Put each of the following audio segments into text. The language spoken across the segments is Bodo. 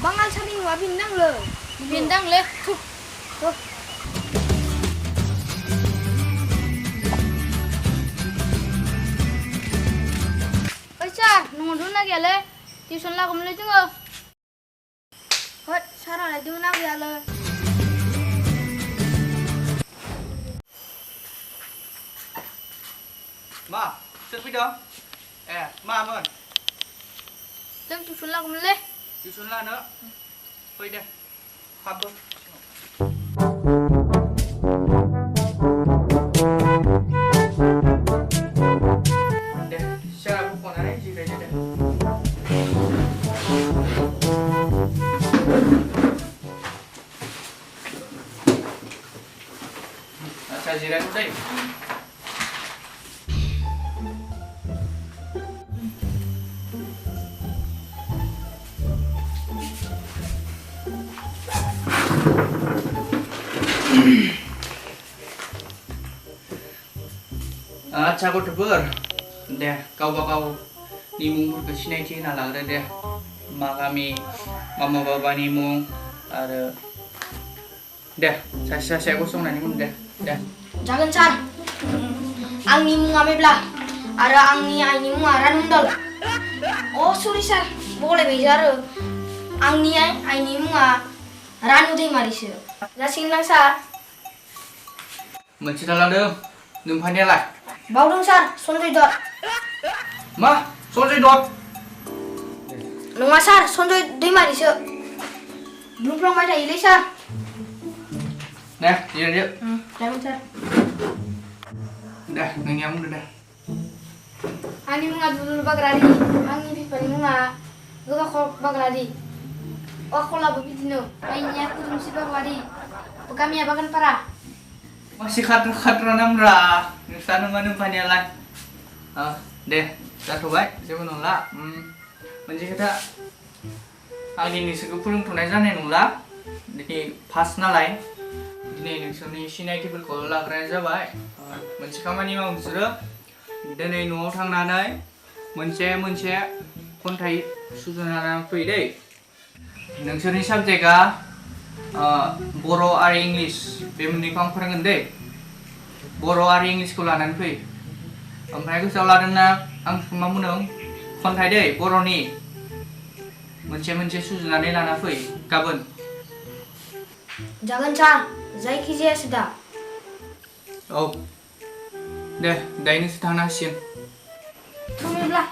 Bangal saling wa bindang le. Bindang le. Tuh. Tuh. Aisyah, nunggu dulu lagi le. Tuition lah kamu le juga. Hot sarang la dum na ya le. Ma, sức biết đâu? Ma mơn. Jangan tuition lah kamu le. Đi xuống la nữa. Quay đây. Khoan bơm. Đây, xe là không còn ai gì đây đây. Xe gì đây đây? आच्छा गथ'फोर दे गावबा गावनि मुंफोरखौ सिनायथि होना लाग्रो दे मा गामि मामा बाबानि मुं आरो दे सासे सासेया गसंनानै बुं दे दे Jangan sar. Angni munga mebla. Ara angni aini munga ranundal. Oh sorry sar. Boleh bejar. Angni aini munga ranu dei maris. Jasing nang sar. मोनसे थालांदों नोंफानियालाय Baudong sar. Sonjoy dot. मा सनजय दत Nunga sar. Sonjoy dei maris. Belum pulang baca ile sar. deh जिरायदो Jangan sar. deh नोंनिया बुंदो deh Ani munga dulu bagradi. Ani pipani munga. Gua kok bagradi. Oh kola bebidino. Ainya kudu si bagradi. Kami abakan para. masih khatra namra nोंसा नोङा नोंफानियालाय दे जाथ'बाय जेबो नंला मोनसे खोथा आंनि नोंसोरखौ फोरोंथ'नाय जानाय नंला दिनै फार्स्ट नालाय दिनै नोंसोरनि सिनायथिफोरखौ लाग्रायानो जाबाय मोनसे खामानि माव नोंसोरो दिनै न'आव थांनानै मोनसे खन्थाइ सुजुनानै फै दै नोंसोरनि साबजेक्टआ बर' आरो इंलिश बे मोननैखौ आं फोरोंगोन दै बर' आरो इंलिशखौ लानानै फै ओमफ्राय गोसोआव लादोंना आं मा बुंदों खन्थाइ दै बर'नि मोनसे सुजुनानै लाना फै गाबोन Jangan sar. Zaiki jaya sudah. औ दे दायो नोंसोर थांनो हासिगोन Tuh mebla.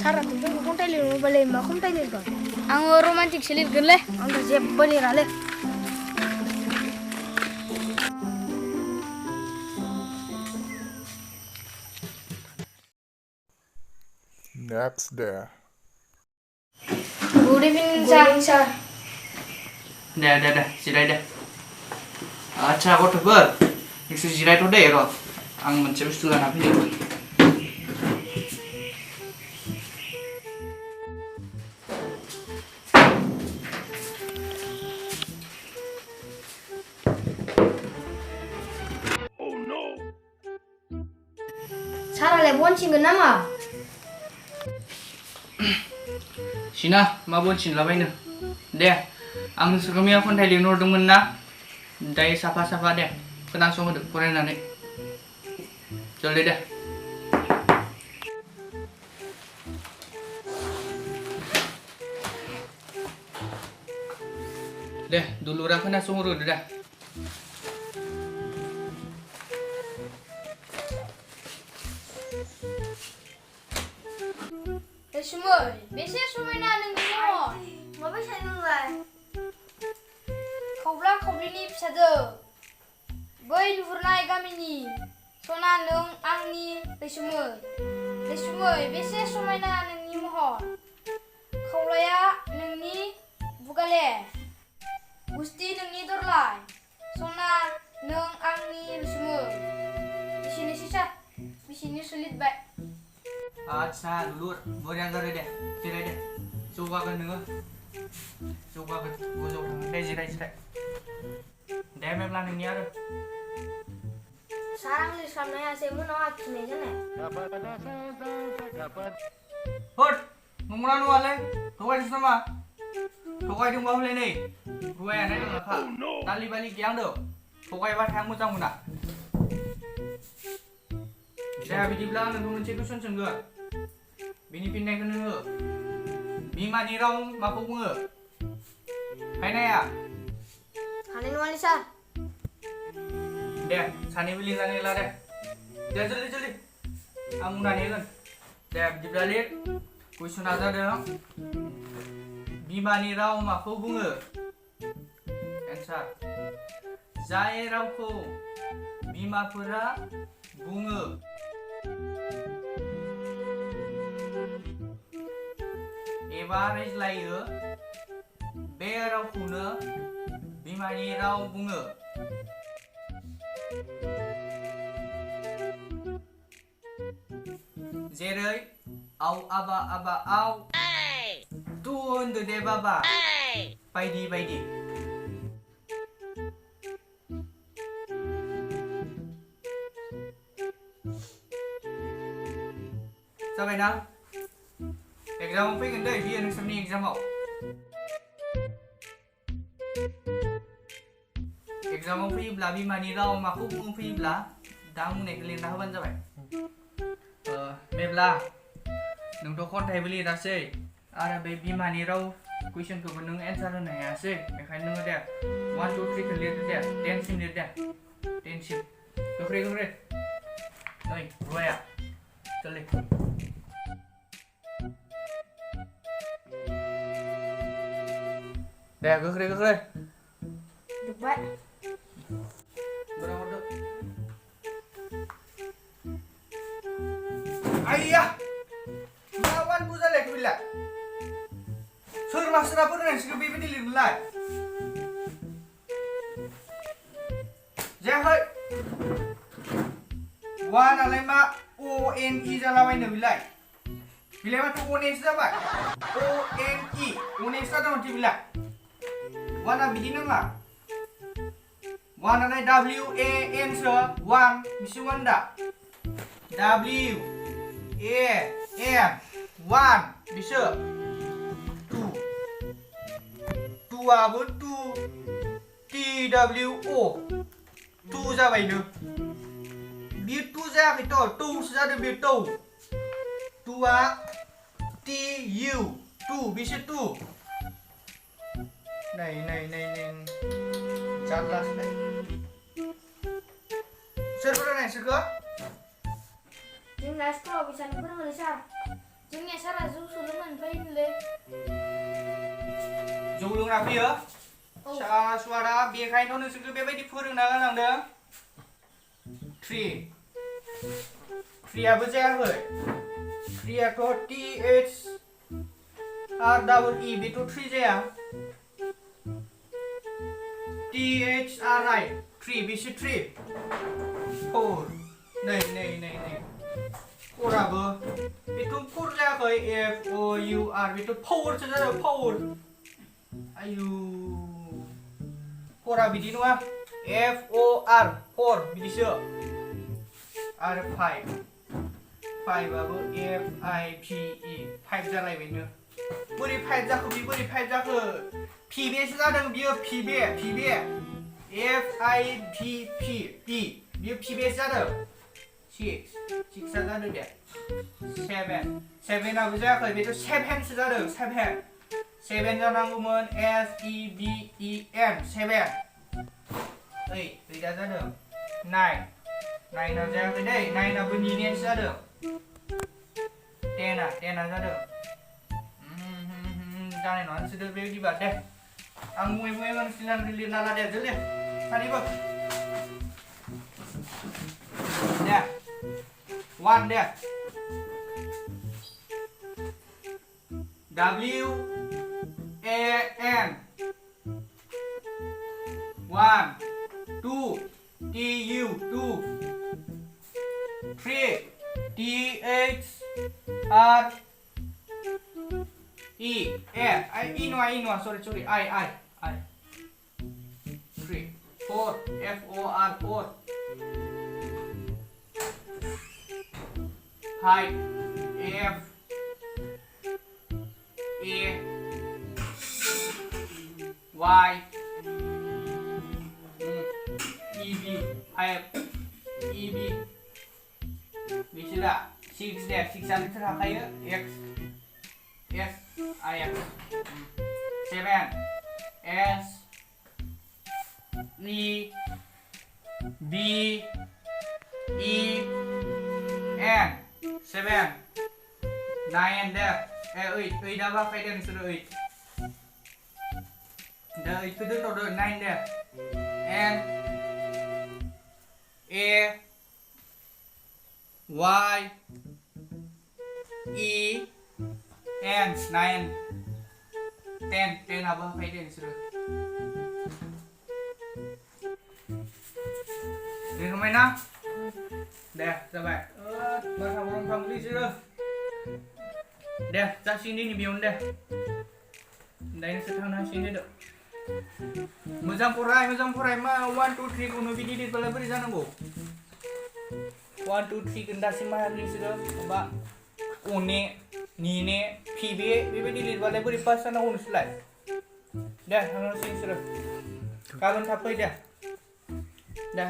Sarah tuh gue kontai liru balik mah kontai liru kan. Ang romantic selir gen le. Anda siap balik rale. Next day. Good evening sir. sar. दे जिराय दे आच्छा गथ'फोर नोंसोर जिरायथ' दे र' आं मोनसे बुस्थु लाना फैयो Sarah le boncingin nama. सिना मा बनसिनलाबायनो दे आं नोंसोरखौ मैया खन्थाइ लिरनो हरदोंमोन ना दायो साफा दे खोनासंहोदो फरायनानै जल्दि दे दे दुलुरा खोनासंहोदो दे Semua, biasa semua nak nengok. Ngapa saya nunggu? Kau beli pesada. Boy lufurnai kami ni. Sona neng angni semua. Semua, biasa semua nak nengok. Kau laya nengni bukale. Dewasa dulu, berantar deh, jirai deh. Coba kan nengah, coba kan, gue coba deh jirai. Deh memang ini ada. Sarang lis kamnaya semu no akine jane. Hot, ngumulan wale, tuai sama. Tuai dung bawah nih, tuai anak yang nakal. Tali balik yang do, tuai wat yang muncang muna. Saya habis dibilang nunggu mencet kusun sengga. Bini pindah ke nunggu. Bima ni rong mapu nunggu. Hai naya. Hanin walisa. Deh, sani beli sani lah deh. Deh jeli. Amun nani kan. Deh dibalik. Kusun aja deh. Bima ni rong mapu bunga. Answer. Zai rauku. Bima pura bunga. Ebar layu, berau kuna, bimani rau bunga. Jerai, au aba au, tuan de baba, baidi. Sampai nak? Exam apa yang anda dia nak seni exam apa? Exam apa yang belabi mani rau maku pun apa yang belah, dah mun nak kelihatan apa sampai? Belah, nung tu kon thai beli dah sih. Ada baby mani rau question tu nung answer na ya sih. Mekai nung ada 1 2 3 kelihatan dia, 10 sim dia, 10 sim. Kau kere. Noi, dua ya. Calik. Deh, gue kere. Dubai. Berapa dok? Ayah, lawan gue salah bila. Suruh masuk apa nih? Sekarang bibi di lihat. Jangan. Wan alema ONE jalan mana bila? Bila macam ONE siapa? ONE siapa macam bila? Wana begini mah. Wana naik WAN sah. One mesti wanda. WAN one bisa. Two apa two? TWO two siapa ini? Biar two siapa itu? Two saja biar two. Tua TU two bisa two. Này chát lát này Sir pernah naik sir ke? Jeng na sekolah bisa pernah ngelisar. Jengnya salah suluman paling le. Julung rapi ya? Sa suara biar kain orang sir biar di furung naga nang deh. 3 apa saya ke? 3 atau TH REE itu 3 saya. THRI 3 bisa 3 4 này Four apa? Itu four ya kayak FOUR itu four saja four. Ayu four apa di nuah? FOR 4 bisa. R 5 apa? FIPE 5 jalan ini. Beri 5 jalan ke beri 5 jalan ke PB saja dia PB FIPP dia PB saja. 6 saja dia. 7 apa saja kalau itu 7 saja 7 jangan ngomong SEVEN 7. Tidak saja. 9 aja ke deh 9 apa ni saja. 10 saja. Jangan non sudah beli di bawah. Ang mui kan silang dili nala deh deh. Tadi bang. Deh. One deh. WAN 1 2 TU 2 3 TH R E I no sorry I 3 4 FOR 4 height F A Y EB height EB bisa tak 6 deh 6 kali terhakai X S I X 7 S E B E N 7 9 deh 8 dah apa faedah ni sudah 8 dah itu dah total 9 deh N A Y E N 9 10 apa faedah ni sudah Ini kemain nak? Dah, sampai. Masa orang panggil sudah. Dah, tak sini ni bion dah. Dah ini setang nasi ni dah. Mazam purai ma 1 2 3 kuno bidi di bala beri sana bo. 1 2 3 kenda si ma ni sudah. Aba une nine pibe bidi di bala beri pas sana uno selai. Dah, hang sini sudah. Kawan tapai dah. Dah.